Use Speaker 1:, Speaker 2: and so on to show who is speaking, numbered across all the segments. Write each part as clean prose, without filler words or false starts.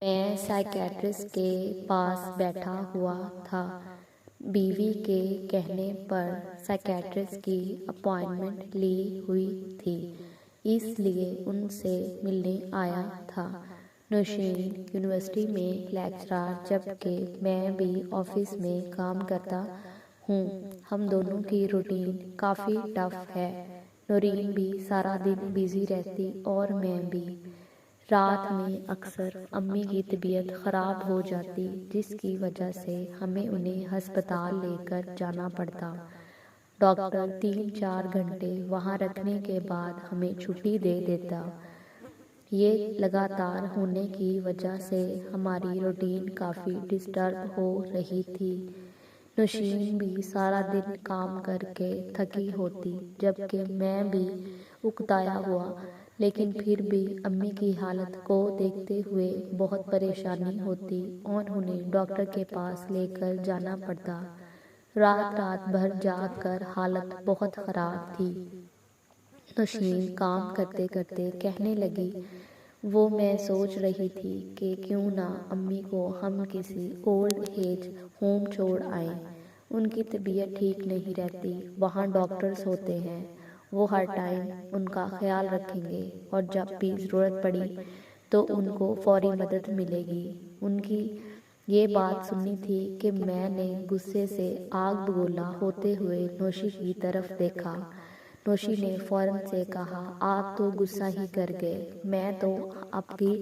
Speaker 1: میں سائیکیٹرسٹ کے پاس بیٹھا ہوا تھا۔ بیوی کے کہنے پر سائیکیٹرسٹ کی اپائنٹمنٹ لی ہوئی تھی، اس لیے ان سے ملنے آیا تھا۔ نوشین یونیورسٹی میں لیکچرر جبکہ میں بھی آفس میں کام کرتا ہوں۔ ہم دونوں کی روٹین کافی ٹف ہے۔ نورین بھی سارا دن بیزی رہتی اور میں بھی۔ رات میں اکثر امی کی طبیعت خراب ہو جاتی، جس کی وجہ سے ہمیں انہیں ہسپتال لے کر جانا پڑتا۔ ڈاکٹر 3-4 گھنٹے وہاں رکھنے کے بعد ہمیں چھٹی دے دیتا۔ یہ لگاتار ہونے کی وجہ سے ہماری روٹین کافی ڈسٹرب ہو رہی تھی۔ نوشین بھی سارا دن کام کر کے تھکی ہوتی، جبکہ میں بھی اکتایا ہوا، لیکن پھر بھی امی کی حالت کو دیکھتے ہوئے بہت پریشانی ہوتی اور انہیں ڈاکٹر کے پاس لے کر جانا پڑتا۔ رات بھر جاگ کر حالت بہت خراب تھی۔ نوشین کام کرتے کرتے کہنے لگی، وہ میں سوچ رہی تھی کہ کیوں نہ امی کو ہم کسی اولڈ ایج ہوم چھوڑ آئیں۔ ان کی طبیعت ٹھیک نہیں رہتی، وہاں ڈاکٹرز ہوتے ہیں، وہ ہر ٹائم ان کا خیال رکھیں گے اور جب بھی ضرورت پڑی تو ان کو فوری مدد ملے گی۔ ان کی یہ بات سنی تھی کہ میں نے غصے سے آگ بگولا ہوتے ہوئے نوشی کی طرف دیکھا۔ نوشی نے فوراً سے کہا، آپ تو غصہ ہی کر گئے، میں تو آپ کی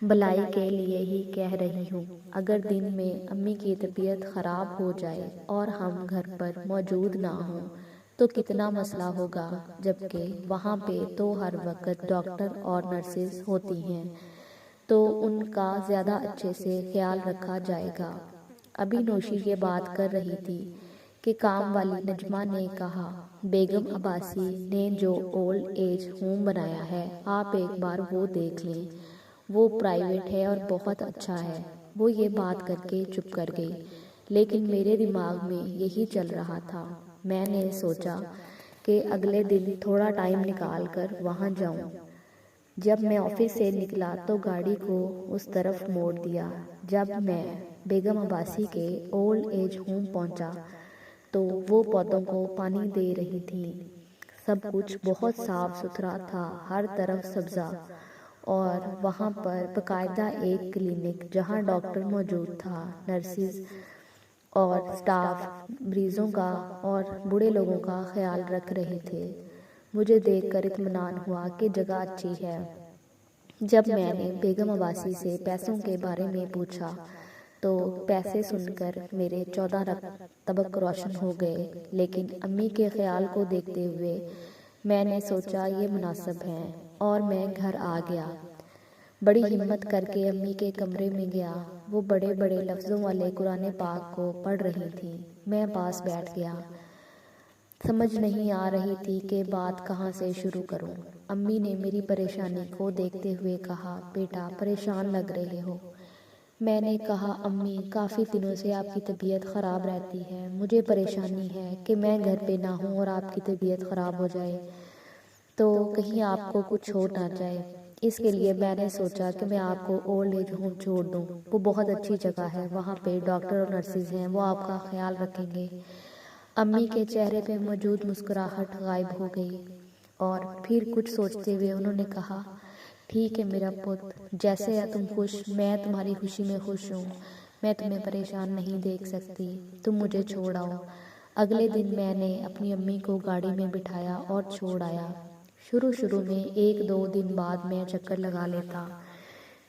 Speaker 1: بھلائی کے لیے ہی کہہ رہی ہوں۔ اگر دن میں امی کی طبیعت خراب ہو جائے اور ہم گھر پر موجود نہ ہوں تو کتنا مسئلہ ہوگا، جبکہ وہاں پہ تو ہر وقت ڈاکٹر اور نرسز ہوتی ہیں، تو ان کا زیادہ اچھے سے خیال رکھا جائے گا۔ ابھی نوشی یہ بات کر رہی تھی کہ کام والی نجمہ نے کہا، بیگم عباسی نے جو اولڈ ایج ہوم بنایا ہے، آپ ایک بار وہ دیکھ لیں، وہ پرائیویٹ ہے اور بہت اچھا ہے۔ وہ یہ بات کر کے چپ کر گئی، لیکن میرے دماغ میں یہی چل رہا تھا۔ میں نے سوچا کہ اگلے دن تھوڑا ٹائم نکال کر وہاں جاؤں۔ جب میں آفس سے نکلا تو گاڑی کو اس طرف موڑ دیا۔ جب میں بیگم عباسی کے اولڈ ایج ہوم پہنچا تو وہ پودوں کو پانی دے رہی تھی۔ سب کچھ بہت صاف ستھرا تھا، ہر طرف سبزہ، اور وہاں پر باقاعدہ ایک کلینک جہاں ڈاکٹر موجود تھا، نرسز اور سٹاف مریضوں کا اور بوڑھے لوگوں کا خیال رکھ رہے تھے۔ مجھے دیکھ کر اطمینان ہوا کہ جگہ اچھی ہے۔ جب میں نے بیگم عباسی سے پیسوں کے بارے میں پوچھا تو پیسے سن کر میرے 14 طبق روشن ہو گئے، لیکن امی کے خیال کو دیکھتے ہوئے میں نے سوچا یہ مناسب ہے اور میں گھر آ گیا۔ بڑی ہمت کر کے امی کے کمرے میں گیا۔ وہ بڑے بڑے لفظوں والے قرآن پاک کو پڑھ رہی تھی۔ میں پاس بیٹھ گیا۔ سمجھ نہیں آ رہی تھی کہ بات کہاں سے شروع کروں۔ امی نے میری پریشانی کو دیکھتے ہوئے کہا، بیٹا پریشان لگ رہے ہو۔ میں نے کہا، امی کافی دنوں سے آپ کی طبیعت خراب رہتی ہے، مجھے پریشانی ہے کہ میں گھر پہ نہ ہوں اور آپ کی طبیعت خراب ہو جائے تو کہیں آپ کو کچھ ہو نہ جائے۔ اس کے لیے میں نے سوچا کہ میں آپ کو اولڈ ایج ہوم چھوڑ دوں، وہ بہت اچھی جگہ ہے، وہاں پہ ڈاکٹر اور نرسز ہیں، وہ آپ کا خیال رکھیں گے۔ امی کے چہرے پہ موجود مسکراہٹ غائب ہو گئی اور پھر کچھ سوچتے ہوئے انہوں نے کہا، ٹھیک ہے میرا پت، جیسے ہے تم خوش، میں تمہاری خوشی میں خوش ہوں، میں تمہیں پریشان نہیں دیکھ سکتی، تم مجھے چھوڑ آؤ۔ اگلے دن میں نے اپنی امی کو گاڑی میں بٹھایا اور چھوڑ آیا۔ شروع میں 1-2 دن بعد میں چکر لگا لیتا،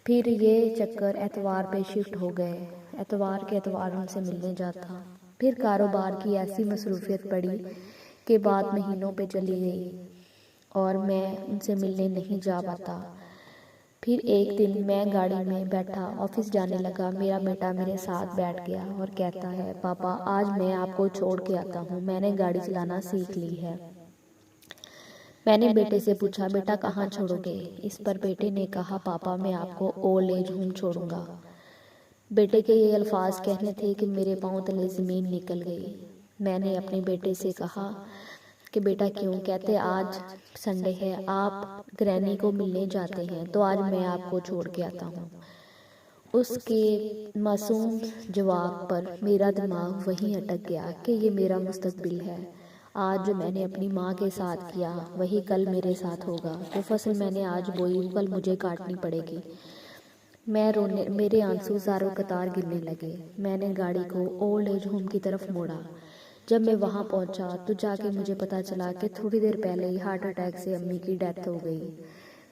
Speaker 1: پھر یہ چکر اتوار پہ شفٹ ہو گئے، اتوار کے اتوار ان سے ملنے جاتا۔ پھر کاروبار کی ایسی مصروفیت پڑی کہ بات مہینوں پہ چلی گئی اور میں ان سے ملنے نہیں جا پاتا۔ پھر ایک دن میں گاڑی میں بیٹھا آفس جانے لگا، میرا بیٹا میرے ساتھ بیٹھ گیا اور کہتا ہے، پاپا آج میں آپ کو چھوڑ کے آتا ہوں، میں نے گاڑی چلانا سیکھ لی ہے۔ میں نے بیٹے سے پوچھا، بیٹا کہاں چھوڑو گے؟ اس پر بیٹے نے کہا، پاپا میں آپ کو اولڈ ایج ہوم چھوڑوں گا۔ بیٹے کے یہ الفاظ کہنے تھے کہ میرے پاؤں تلے زمین نکل گئی۔ میں نے اپنے بیٹے سے کہا کہ بیٹا کیوں؟ کہتے آج سنڈے ہے، آپ گرینی کو ملنے جاتے ہیں تو آج میں آپ کو چھوڑ کے آتا ہوں۔ اس کے معصوم جواب پر میرا دماغ وہیں اٹک گیا کہ یہ میرا مستقبل ہے۔ آج جو میں نے اپنی ماں کے ساتھ کیا وہی کل میرے ساتھ ہوگا۔ جو فصل میں نے آج بوئی وہ کل مجھے کاٹنی پڑے گی۔ میرے آنسو زاروں قطار گرنے لگے۔ میں نے گاڑی کو اولڈ ایج ہوم کی طرف موڑا۔ جب میں وہاں پہنچا تو جا کے مجھے پتا چلا کہ تھوڑی دیر پہلے ہی ہارٹ اٹیک سے امی کی ڈیتھ ہو گئی۔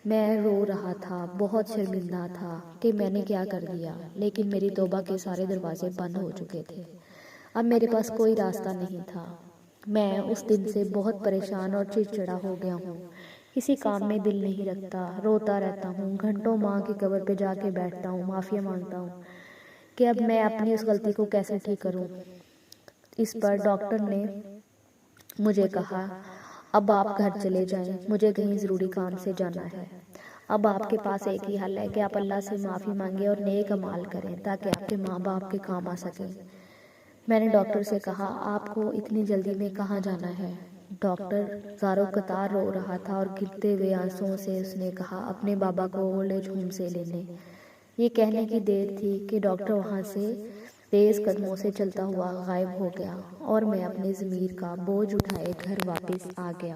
Speaker 1: میں رو رہا تھا، بہت شرمندہ تھا کہ میں نے کیا کر دیا، لیکن میری توبہ کے سارے دروازے بند ہو چکے تھے۔ اب میرے پاس کوئی راستہ نہیں تھا۔ میں اس دن سے بہت پریشان اور چڑچڑا ہو گیا ہوں۔ کسی کام میں دل نہیں رکھتا، روتا رہتا ہوں، گھنٹوں ماں کی قبر پہ جا کے بیٹھتا ہوں، معافی مانگتا ہوں کہ اب میں اپنی اس غلطی کو کیسے ٹھیک کروں۔ اس پر ڈاکٹر نے مجھے کہا، اب آپ گھر چلے جائیں، مجھے کہیں ضروری کام سے جانا ہے۔ اب آپ کے پاس ایک ہی حل ہے کہ آپ اللہ سے معافی مانگیں اور نیک اعمال کریں تاکہ آپ کے ماں باپ کے کام آ سکیں۔ میں نے ڈاکٹر سے کہا، آپ کو اتنی جلدی میں کہاں جانا ہے؟ ڈاکٹر زاروں قطار رو رہا تھا اور گرتے ہوئے آنسوؤں سے اس نے کہا، اپنے بابا کو اولڈ ایج ہوم سے لینے۔ یہ کہنے کی دیر تھی کہ ڈاکٹر وہاں سے تیز قدموں سے چلتا ہوا غائب ہو گیا اور میں اپنے ضمیر کا بوجھ اٹھائے گھر واپس آ گیا۔